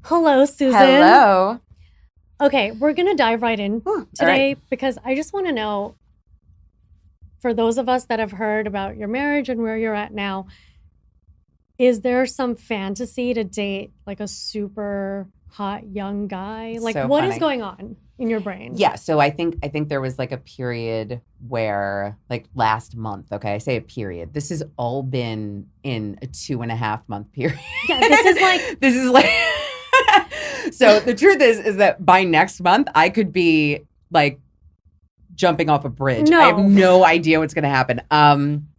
Hello, Susan. Hello. Okay, we're going to dive right in today because I just want to know, for those of us that have heard about your marriage and where you're at now, is there some fantasy to date like a super hot young guy? Like, So what is funny. going on in your brain? Yeah, so I think there was like a period where, like last month, okay, I say a period. This has all been in a 2.5 month period. Yeah, this is like So the truth is that by next month I could be like jumping off a bridge. No. I have no idea what's gonna happen.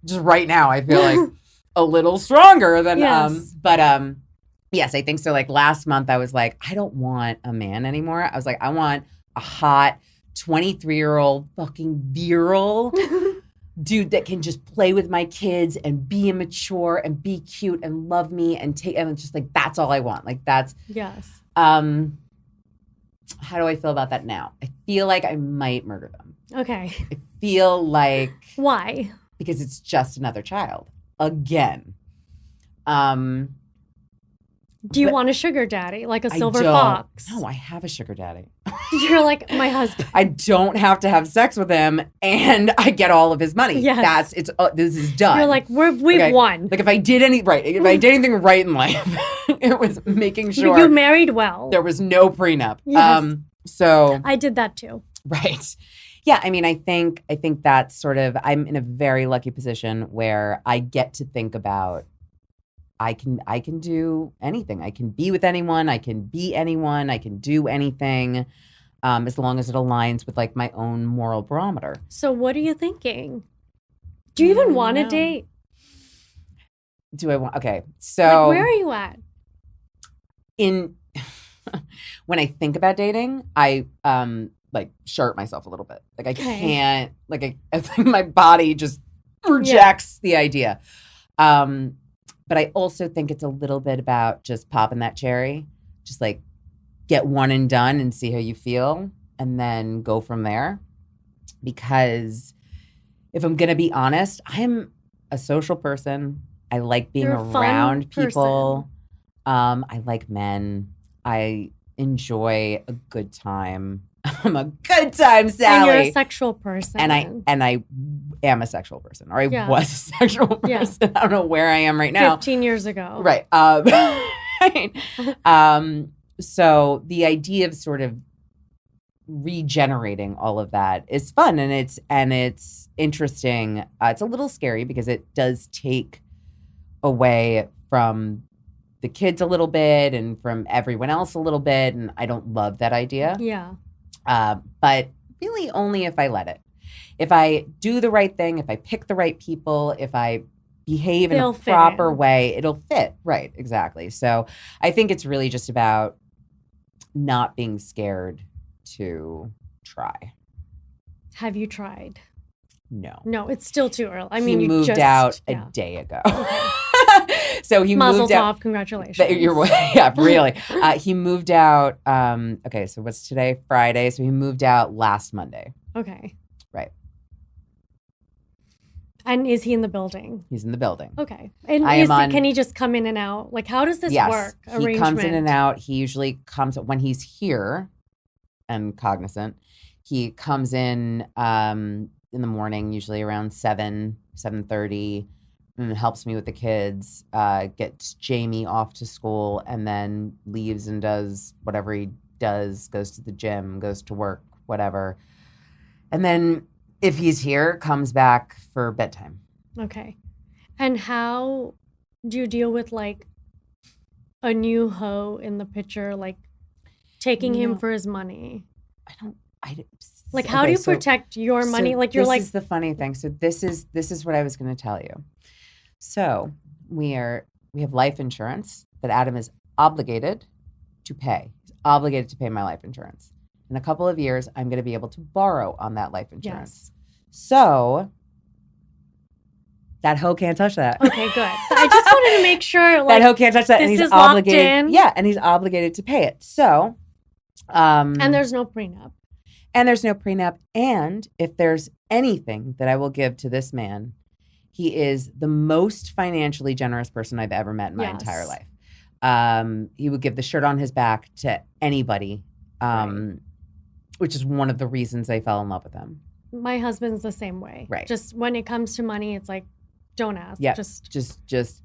Just right now I feel like a little stronger than Yes. Yes, I think so. Like last month I was like, I don't want a man anymore. I was like, I want a hot 23-year-old fucking virile dude that can just play with my kids and be immature and be cute and love me and just like, that's all I want. Like that's Yes. how do I feel about that now? I feel like I might murder them. Okay. I feel like Why? because it's just another child again. Do you But want a sugar daddy, like a I silver don't- fox? No, I have a sugar daddy. You're like my husband. I don't have to have sex with him, and I get all of his money. Yes. This is done. You're like, we've Okay. won. Like if I did anything right in life, it was making sure You married well. there was no prenup. Yes. So I did that too. right. Yeah, I mean, I think that's sort of, I'm in a very lucky position where I get to think about I can do anything. I can be with anyone. I can be anyone. I can do anything, as long as it aligns with like my own moral barometer. So what are you thinking? Do you even want to No. date? Do I want? Okay, so Like, where are you at? in when I think about dating, I like shirt myself a little bit. Like I Okay. can't. Like I think my body just rejects the idea. But I also think it's a little bit about just popping that cherry, just like get one and done and see how you feel and then go from there. Because if I'm going to be honest, I'm a social person. I like being You're a fun around people. I like men. I enjoy a good time. I'm a good time, Sally. And you're a sexual person. And I am a sexual person, or I Yeah. was a sexual person. Yeah. I don't know where I am right now. 15 years ago. Right. Right. So the idea of sort of regenerating all of that is fun, and it's interesting. It's a little scary because it does take away from the kids a little bit and from everyone else a little bit, and I don't love that idea. Yeah. But really only if I let it. If I do the right thing, if I pick the right people, if I behave in They'll a fit proper in. way, it'll fit. Right, exactly. So I think it's really just about not being scared to try. Have you tried? No. No, it's still too early. I mean, he you moved just, out yeah. a day ago. So he Mazel moved out. tov, congratulations. Yeah, really. He moved out. Okay, so what's today? Friday. So he moved out last Monday. Okay. Right. And is he in the building? He's in the building. Okay. And I am on- can he just come in and out? Like, how does this Yes, work? he comes in and out. He usually comes when he's here and cognizant. He comes in the morning, usually around 7:30, and helps me with the kids, gets Jamie off to school, and then leaves and does whatever he does, goes to the gym, goes to work, whatever. And then if he's here, comes back for bedtime. Okay. And how do you deal with like a new hoe in the picture, like taking him No. for his money? Like, how do you protect your money? Like, you're like, this is the funny thing. So this is what I was going to tell you. So we have life insurance that Adam is obligated to pay. He's obligated to pay my life insurance. In a couple of years, I'm going to be able to borrow on that life insurance. So that hoe can't touch that. okay, good. I just wanted to make sure, like, that hoe can't touch that, and this he's is locked obligated. in. Yeah, and he's obligated to pay it. So, and there's no prenup. And there's no prenup. And if there's anything that I will give to this man, he is the most financially generous person I've ever met in my Yes. entire life. He would give the shirt on his back to anybody, which is one of the reasons I fell in love with him. My husband's the same way. Right. Just when it comes to money, it's like, don't ask. Yeah. Just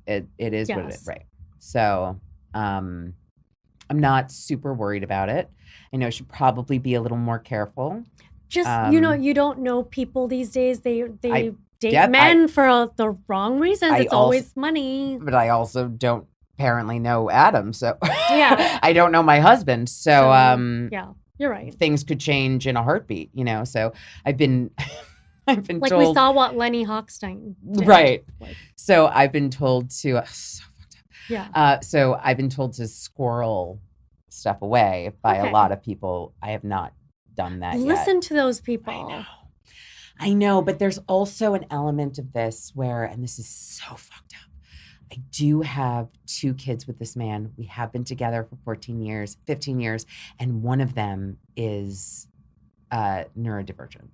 it is what it Yes. is. Right. So, I'm not super worried about it. I know I should probably be a little more careful. just you don't know people these days. They date yep, men for the wrong reasons. I It's always money. But I also don't apparently know Adam, so Yeah. I don't know my husband. So, Yeah, you're right. things could change in a heartbeat, So I've been Like told, we saw what Lenny Hochstein did. right. Like, So I've been told to so fucked up. yeah. So I've been told to squirrel stuff away by Okay. a lot of people. I have not done that yet. Listen to those people. I know, but there's also an element of this where, and this is so fucked up, I do have 2 kids with this man. We have been together for 14 years, 15 years, and one of them is neurodivergent.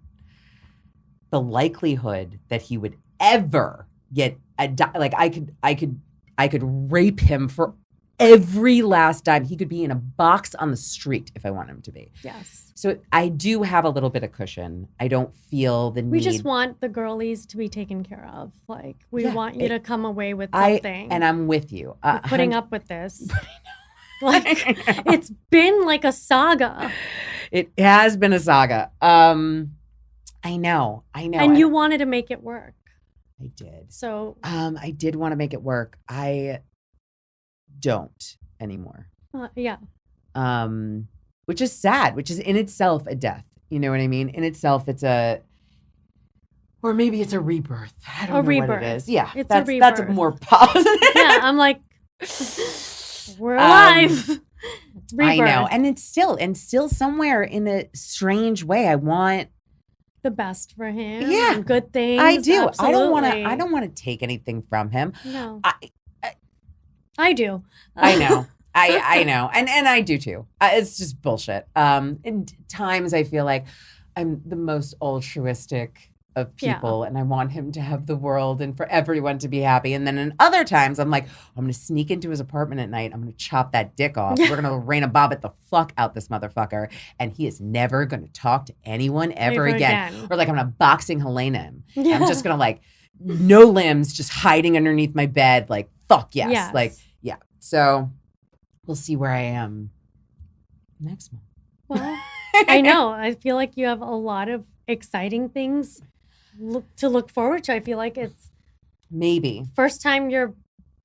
The likelihood that he would ever get like I could rape him for every last dime. He could be in a box on the street if I want him to be. Yes. So I do have a little bit of cushion. I don't feel the need. We just want the girlies to be taken care of. Like, we Yeah, want you to come away with something. And I'm with you. We're putting up with this. Like, it's been like a saga. It has been a saga. I know. And you wanted to make it work. I did. So I did want to make it work. I don't anymore. yeah. Which is sad, which is in itself a death. You know what I mean? In itself, it's or maybe it's a rebirth. I don't know what it is. Yeah, It's that's a rebirth. That's a more positive. Yeah, I'm like, we're alive. I know, Rebirth. and it's still somewhere in a strange way. I want The best for him. Yeah. And good things. I do. Absolutely. I don't want to take anything from him. No. I do. I know. I know. And I do too. It's just bullshit. And times I feel like I'm the most altruistic of people and I want him to have the world and for everyone to be happy. And then in other times I'm like, I'm going to sneak into his apartment at night. I'm going to chop that dick off. We're going to Raina Bobbitt the fuck out this motherfucker. And he is never going to talk to anyone ever again. Or like I'm going to boxing Helena him. Yeah. I'm just going to like, no limbs, just hiding underneath my bed. Like, fuck yes. Yes. Like, yeah. So we'll see where I am next month. Well, I know. I feel like you have a lot of exciting things to look forward to. I feel like it's maybe first time you're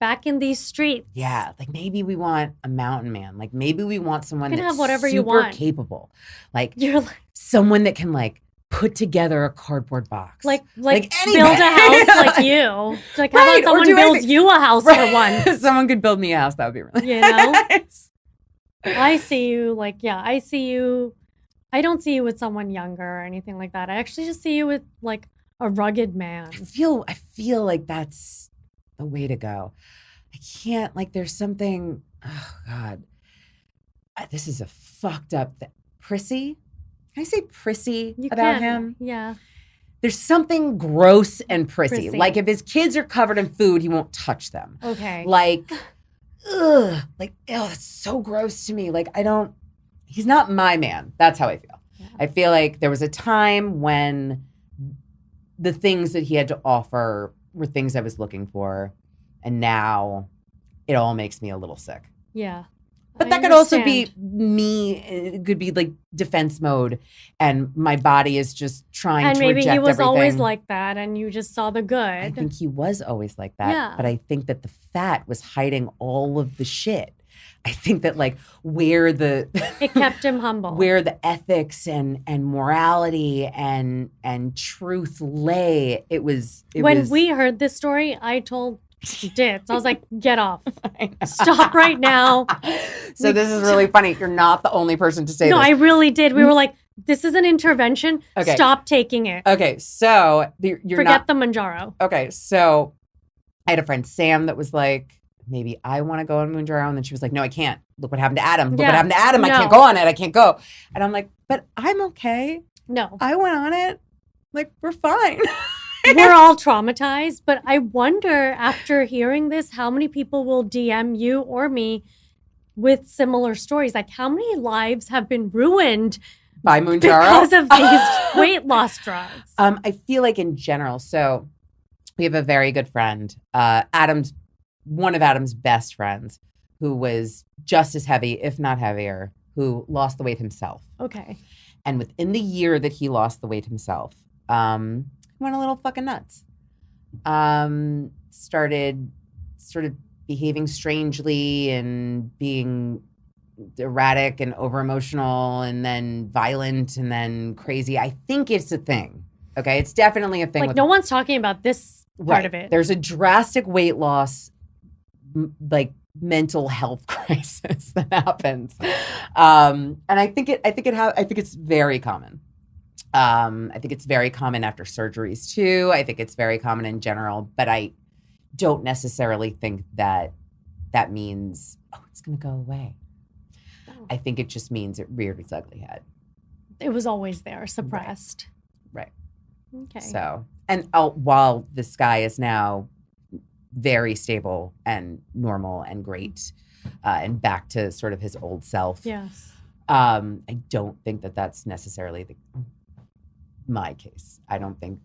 back in these streets. Yeah, like maybe we want a mountain man. Like maybe we want someone You can that's have whatever super you want. capable. Like You're like, someone that can like put together a cardboard box. like anybody. build a house like you. Like how Right, about or someone do builds anything. you a house for once? Someone could build me a house. That would be really You know? nice. I see you I see you. I don't see you with someone younger or anything like that. I actually just see you with like a rugged man. I feel like that's the way to go. I can't, like, there's something, oh God. This is a fucked up prissy. Can I say prissy You about can. him? Yeah. There's something gross and prissy. Prissy. Like if his kids are covered in food, he won't touch them. Okay. Like, ugh, like, oh, that's so gross to me. Like, he's not my man. That's how I feel. Yeah. I feel like there was a time when the things that he had to offer were things I was looking for. And now it all makes me a little sick. Yeah. But I that could also be understand. me. It could be like defense mode, and my body is just trying And to maybe reject he was everything. always like that and you just saw the good. I think he was always like that. Yeah. But I think that the fat was hiding all of the shit. I think that like where the It kept him humble. where the ethics and morality and truth lay, When we heard this story, I told Ditz, I was like, get off. Stop right now. So this is really funny. You're not the only person to say No, this. I really did. We were like, this is an intervention. Okay. Stop taking it. Okay, so you're Forget not the Manjaro. Okay, so I had a friend, Sam, that was like, maybe I want to go on Moonjaro. And then she was like, no, I can't. Look what happened to Adam. Look Yeah. what happened to Adam. I No. can't go on it. I can't go. And I'm like, but I'm okay. No. I went on it. Like, we're fine. we're all traumatized. But I wonder, after hearing this, how many people will DM you or me with similar stories? Like, how many lives have been ruined by Moonjaro because of these weight loss drugs? I feel like in general, so we have a very good friend, one of Adam's best friends, who was just as heavy, if not heavier, who lost the weight himself. Okay. And within the year that he lost the weight himself, went a little fucking nuts. Started sort of behaving strangely and being erratic and over emotional and then violent and then crazy. I think it's a thing. Okay. It's definitely a thing. Like, no one's talking about this part of it. There's a drastic weight loss, like mental health crisis that happens. And I think it's very common. I think it's very common after surgeries too. I think it's very common in general, but I don't necessarily think that means, it's going to go away. No. I think it just means it reared its ugly head. It was always there, suppressed. Right. Okay. So, and while this guy is now very stable and normal and great, and back to sort of his old self. Yes. I don't think that that's necessarily my case. I don't think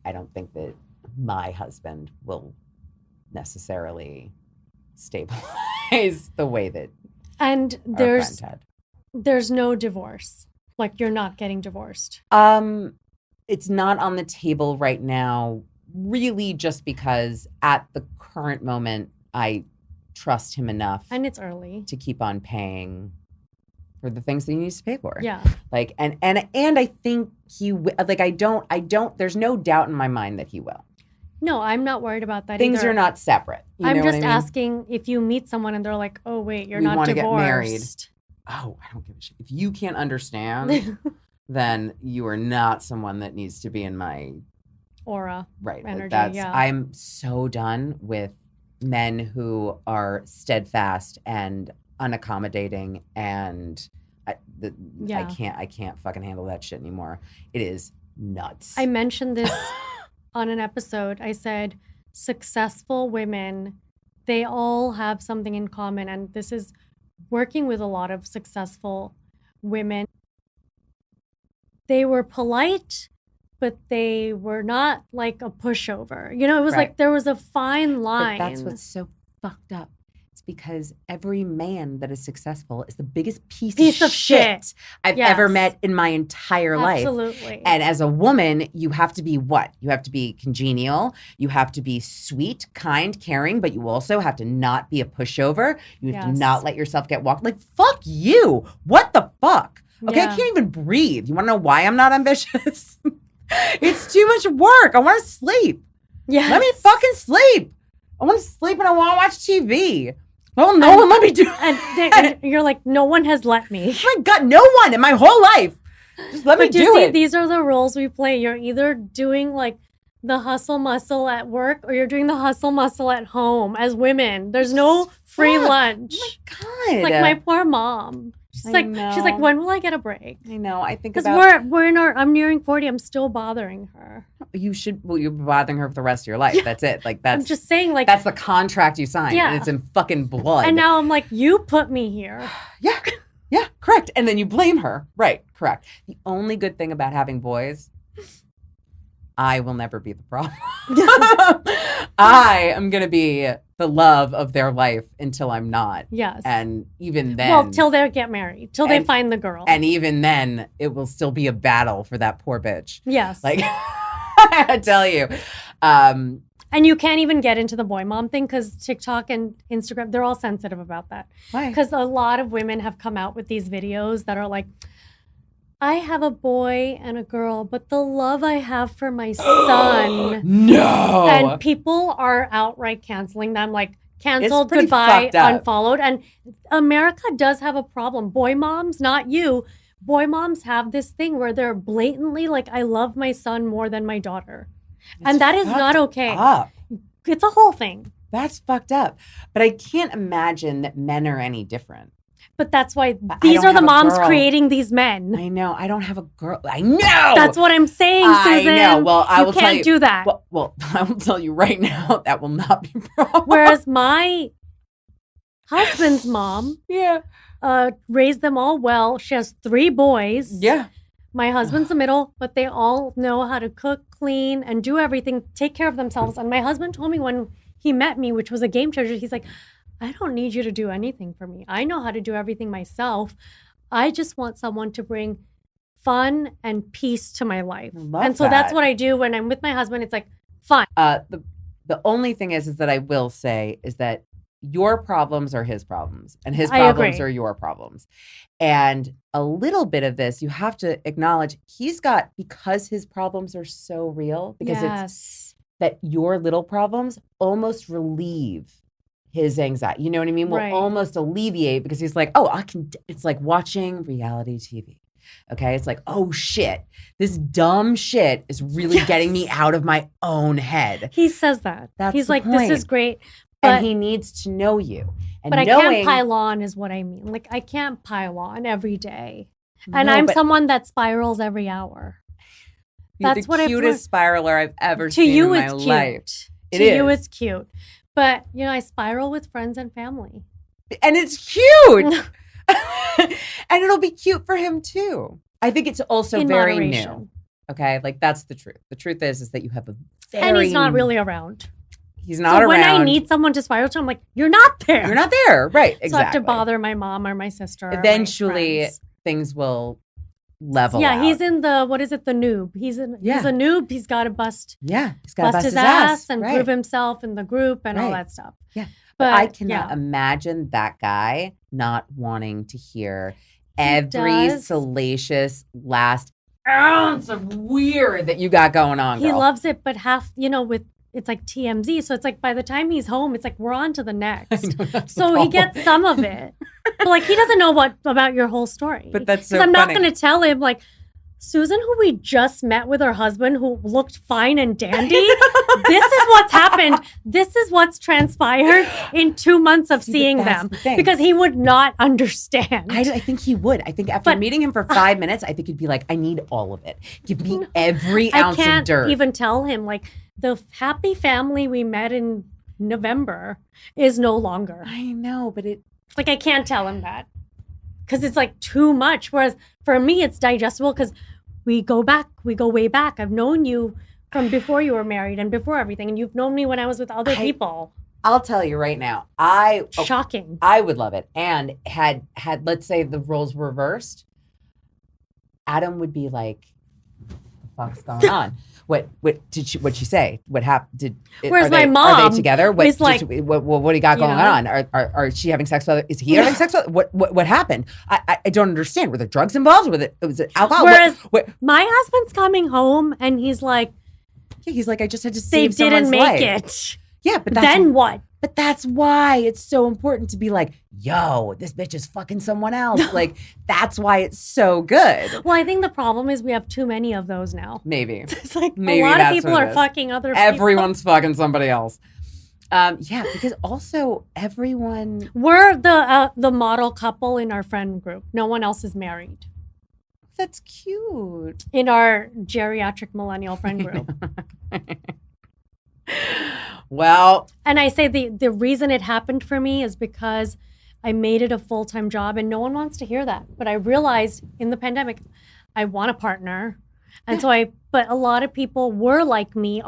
that my husband will necessarily stabilize the way that and there's no divorce. Like, you're not getting divorced. It's not on the table right now, really, just because at the current moment I trust him enough, and it's early, to keep on paying for the things that he needs to pay for. Yeah. Like, and I think I don't, there's no doubt in my mind that he will. No, I'm not worried about that Things either. are not separate. I'm just asking, if you meet someone and they're like, oh, wait, you're not divorced. Get married. Oh, I don't give a shit. If you can't understand, then you are not someone that needs to be in my aura. Right. Energy, I'm so done with men who are steadfast and unaccommodating, and I can't fucking handle that shit anymore. It is nuts. I mentioned this on an episode. I said successful women, they all have something in common, and this is working with a lot of successful women. They were polite, but they were not like a pushover. You know, it was like there was a fine line. But that's what's so fucked up. It's because every man that is successful is the biggest piece of shit I've ever met in my entire life. Absolutely. And as a woman, you have to be what? You have to be congenial. You have to be sweet, kind, caring, but you also have to not be a pushover. You have to not let yourself get walked. Like, fuck you. What the fuck? Okay, I can't even breathe. You want to know why I'm not ambitious? It's too much work. I want to sleep. Yeah. Let me fucking sleep. I want to sleep and I want to watch TV. Oh, no one let me do it. And you're like, no one has let me. Oh my God, no one in my whole life. Just let me do it. These are the roles we play. You're either doing like the hustle muscle at work or you're doing the hustle muscle at home as women. There's no free lunch. Oh my God. Like my poor mom. She's like, when will I get a break? I know. I think because I'm nearing 40. I'm still bothering her. You should. Well, you're bothering her for the rest of your life. Yeah. That's it. Like that's. I'm just saying. Like that's the contract you signed. Yeah. And it's in fucking blood. And now I'm like, you put me here. Yeah. Yeah. Correct. And then you blame her. Right. Correct. The only good thing about having boys, I will never be the problem. I am going to be the love of their life until I'm not. Yes. And even then. Well, till they get married. Till they find the girl. And even then, it will still be a battle for that poor bitch. Yes. Like, I tell you. And you can't even get into the boy mom thing because TikTok and Instagram, they're all sensitive about that. Why? Because a lot of women have come out with these videos that are like, I have a boy and a girl, but the love I have for my son. No. And people are outright canceling them, like canceled, goodbye, unfollowed. And America does have a problem. Boy moms, not you. Boy moms have this thing where they're blatantly like, I love my son more than my daughter. And that is not okay. It's a whole thing. That's fucked up. But I can't imagine that men are any different. But that's why But these are the moms girl. creating these men. I know. I don't have a girl. I know. That's what I'm saying, Susan. I know. Well, I will tell you. You can't do that. Well, I will tell you right now, that will not be wrong. Whereas my husband's mom raised them all well. She has 3 boys. Yeah. My husband's the middle, but they all know how to cook, clean, and do everything, take care of themselves. And my husband told me when he met me, which was a game changer, he's like, I don't need you to do anything for me. I know how to do everything myself. I just want someone to bring fun and peace to my life. And so that's what I do when I'm with my husband. It's like fun. The only thing is that I will say is that your problems are his problems and his problems are your problems. And a little bit of this, you have to acknowledge because his problems are so real, because it's that your little problems almost relieve his anxiety. You know what I mean? Will almost alleviate, because he's like, oh, it's like watching reality TV. Okay. It's like, oh shit, this dumb shit is really getting me out of my own head. He says that. He's like, this is great. But, and he needs to know you. And but I can't pile on is what I mean. Like, I can't pile on every day. And I'm someone that spirals every hour. That's the cutest spiraler I've ever seen in my life. To you, it's cute. But, I spiral with friends and family. And it's cute. And it'll be cute for him, too. I think it's also very new. Okay? Like, that's the truth. The truth is that you have a very... And he's not really around. He's not around. So when I need someone to spiral to, I'm like, you're not there. You're not there. Right, exactly. So I have to bother my mom or my sister. Eventually, things will level out. He's in the, the noob. He's a noob. He's got to bust he's got to bust his ass and prove himself in the group and all that stuff. Yeah. But I cannot imagine that guy not wanting to hear every salacious last ounce of weird that you got going on, girl. He loves it, but it's like TMZ. So it's like by the time he's home, it's like we're on to the next. So he gets some of it. But like he doesn't know about your whole story. But that's so funny. I'm not funny. going to tell him like, Susan, who we just met with her husband, who looked fine and dandy. This is what's happened. This is what's transpired in 2 months of seeing them. Because he would not understand. I think he would. I think after meeting him for 5 minutes, I think he'd be like, I need all of it. Give me every ounce of dirt. I can't even tell him, like, the happy family we met in November is no longer. I know, but like, I can't tell him that. Because it's like too much. Whereas for me, it's digestible because we go way back. I've known you from before you were married and before everything. And you've known me when I was with other people. I'll tell you right now. Shocking. I would love it. And had let's say the roles reversed, Adam would be like, what the fuck's going on? What'd she say? What happened? Where's my mom? Are they together? What do you got going on? Are she having sex with? Is he having sex with? What happened? I don't understand. Were there drugs involved? Was it alcohol? Whereas my husband's coming home and he's like, I just had to save someone's life. They didn't make it. Yeah, but then what? But that's why it's so important to be like, yo, this bitch is fucking someone else. Like, that's why it's so good. Well, I think the problem is we have too many of those now. Maybe. It's like a lot of people are fucking other people. Everyone's fucking somebody else. Because also everyone... We're the model couple in our friend group. No one else is married. That's cute. In our geriatric millennial friend group. Well, and I say the reason it happened for me is because I made it a full-time job and no one wants to hear that. But I realized in the pandemic, I want a partner. And but a lot of people are like me,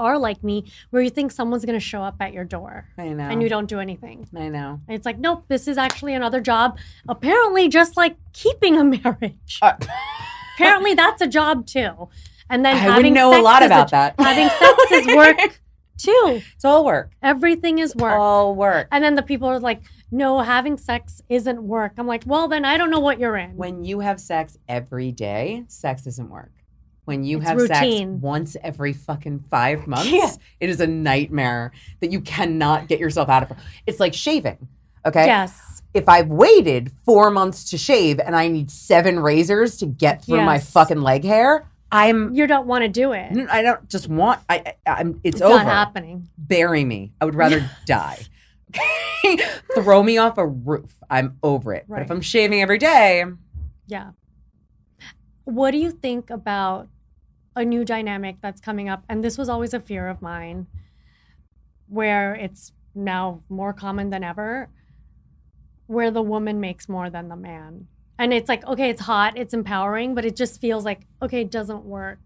where you think someone's going to show up at your door. I know. And you don't do anything. I know. And it's like, nope, this is actually another job. Apparently just like keeping a marriage. Apparently that's a job too. And then I wouldn't know a lot about that. Having sex is work. Too. It's all work. Everything is work. All work. And then the people are like, no, having sex isn't work. I'm like, well, then I don't know what you're in. When you have sex every day, sex isn't work. When you have routine. Sex once every fucking 5 months, it is a nightmare that you cannot get yourself out of. It's like shaving, okay? Yes. If I've waited 4 months to shave and I need 7 razors to get through my fucking leg hair, you don't want to do it. I don't just want. It's over. It's not happening. Bury me. I would rather die. Throw me off a roof. I'm over it. Right. But if I'm shaving every day. Yeah. What do you think about a new dynamic that's coming up? And this was always a fear of mine, where it's now more common than ever, where the woman makes more than the man. And it's like, okay, it's hot, it's empowering, but it just feels like, okay, it doesn't work.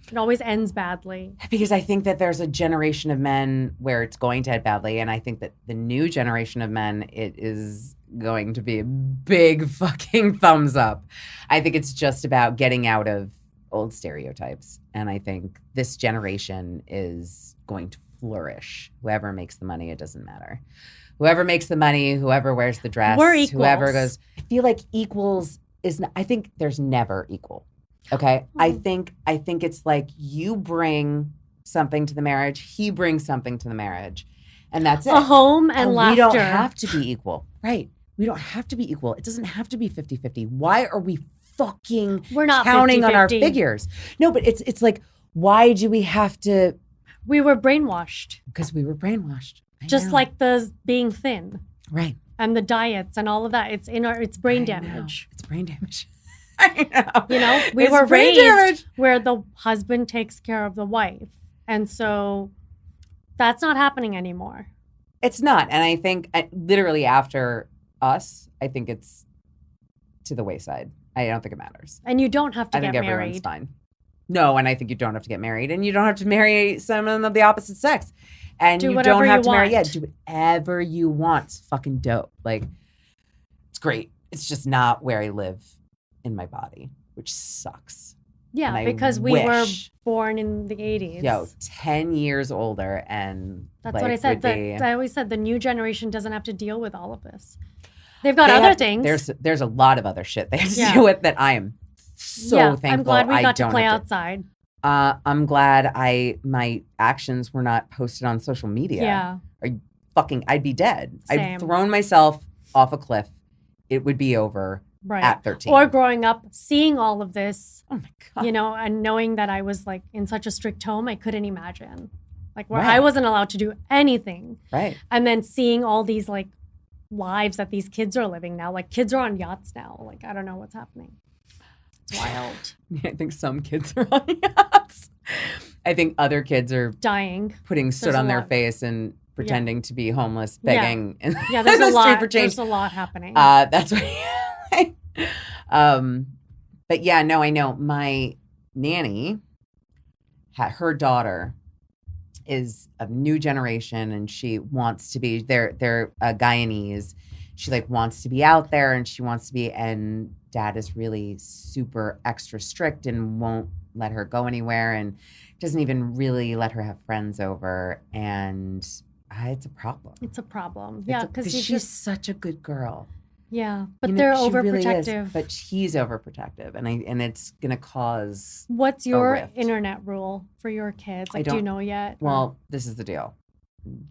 It always ends badly. Because I think that there's a generation of men where it's going to end badly. And I think that the new generation of men, it is going to be a big fucking thumbs up. I think it's just about getting out of old stereotypes. And I think this generation is going to flourish. Whoever makes the money, it doesn't matter. Whoever makes the money, whoever wears the dress, We're equals. whoever goes. I feel like equals is, I think there's never equal. Okay. I think it's like you bring something to the marriage, he brings something to the marriage, and that's it. A home and laughter. We don't have to be equal. Right. We don't have to be equal. It doesn't have to be 50-50. Why are we fucking We're not counting 50-50. on our figures? No, but it's like, why do we have to? We were brainwashed. Because we were brainwashed. Just like the being thin. Right. And the diets and all of that. It's it's brain damage. It's brain damage. I know. You know, we were raised where the husband takes care of the wife. And so that's not happening anymore. It's not. And I think literally after us, I think it's to the wayside. I don't think it matters. And you don't have to get married. I think everyone's fine. No, and I think you don't have to get married. And you don't have to marry someone of the opposite sex. And you don't have to marry yet. Do whatever you want. It's fucking dope. Like, it's great. It's just not where I live in my body, which sucks. Yeah, because we were born in the 80s. Yo, 10 years older, and that's like, what I said. I always said the new generation doesn't have to deal with all of this. They've got other things. There's a lot of other shit they have to deal with that I am so thankful. I'm glad we got to play outside. I'm glad my actions were not posted on social media. Yeah. I'd be dead. Same. I'd thrown myself off a cliff. It would be over at 13. Or growing up, seeing all of this, oh my God. You know, and knowing that I was like in such a strict home, I couldn't imagine. Like where I wasn't allowed to do anything. Right. And then seeing all these like lives that these kids are living now. Like kids are on yachts now. Like I don't know what's happening. It's wild. I think some kids are on yachts. I think other kids are dying, putting soot on their face and pretending to be homeless, begging. Yeah, there's a lot. There's a lot happening. That's what. But yeah, no, I know my nanny her daughter is a new generation, and she wants to be. They're Guyanese. She like wants to be out there, and she wants to be. And dad is really super extra strict and won't let her go anywhere, and doesn't even really let her have friends over. And it's a problem. It's a problem. Yeah, because she's such a good girl. Yeah, but they're overprotective. Really is, but he's overprotective, and it's gonna cause. What's your internet rule for your kids? Like, do you know yet? Well, this is the deal.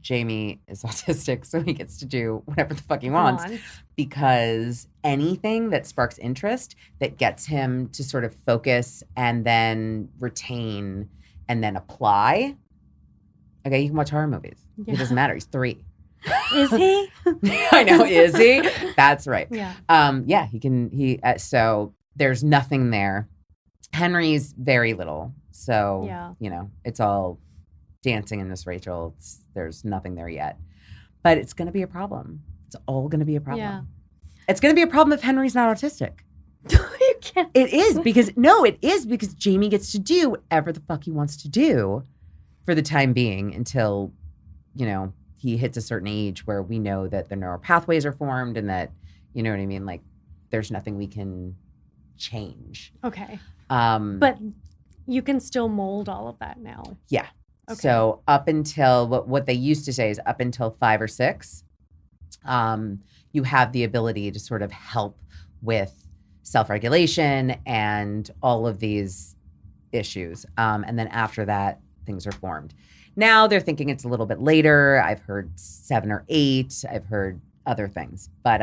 Jamie is autistic, so he gets to do whatever the fuck he wants. Because anything that sparks interest, that gets him to sort of focus and then retain and then apply. Okay, you can watch horror movies. Yeah. It doesn't matter. He's 3. Is he? I know. Is he? That's right. Yeah. Yeah. He can. So there's nothing there. Henry's very little. So it's all dancing in Miss Rachel. There's nothing there yet. But it's going to be a problem. It's all going to be a problem. Yeah. It's going to be a problem if Henry's not autistic. You can't. It is because Jamie gets to do whatever the fuck he wants to do for the time being until, he hits a certain age where we know that the neural pathways are formed and that, you know what I mean? Like, there's nothing we can change. Okay. But you can still mold all of that now. Yeah. Okay. So up until what they used to say is up until 5 or 6, you have the ability to sort of help with self-regulation and all of these issues. And then after that, things are formed. Now they're thinking it's a little bit later. I've heard 7 or 8. I've heard other things. But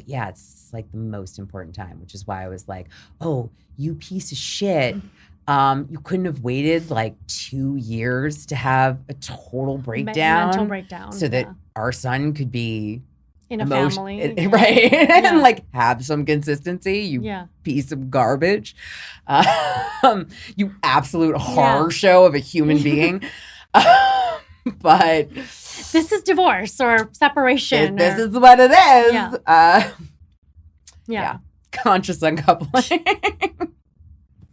yeah, it's like the most important time, which is why I was like, oh, you piece of shit. You couldn't have waited like 2 years to have a total breakdown. Mental breakdown. So that our son could be in a family. Right. Yeah. And like have some consistency, you piece of garbage. You absolute horror show of a human being. But this is divorce or separation. This is what it is. Yeah. Conscious uncoupling.